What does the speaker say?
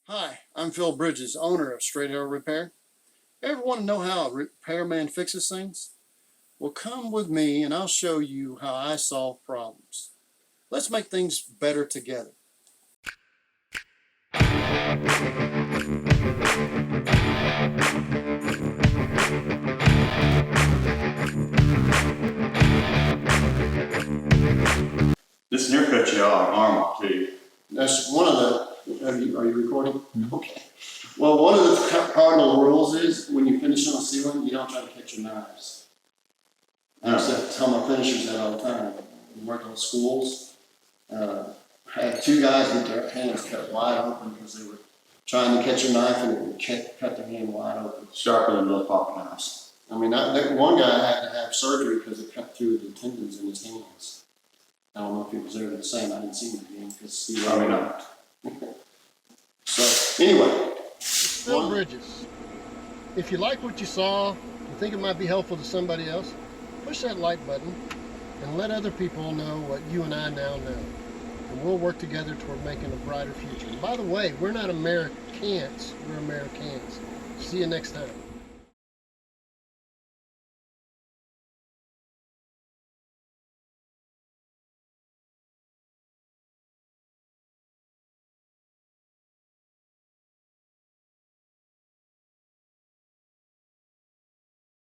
Hi, I'm Phil Bridges, owner of Straight Arrow Repair. Ever want to know how a repairman fixes things? Well, come with me and I'll show you how I solve problems. Let's make things better together. This near cut your arm off too. That's one of the, are you recording? Okay. Well, one of the cardinal rules is when you finish on a ceiling, you don't try to catch your knives. I used to tell my finishers that all the time. Working in schools, I had two guys with their hands cut wide open because they were trying to catch a knife and it would cut their hand wide open. Sharper than those pocket knives. I mean, that one guy had to have surgery because it cut through the tendons in his hands. I don't know if he was there the same. I didn't see him again because he Probably not. So anyway, Phil Bridges. If you like what you saw, you think it might be helpful to somebody else, push that like button and let other people know what you and I now know. And we'll work together toward making a brighter future. And by the way, we're not Americans, we're Americans. See you next time.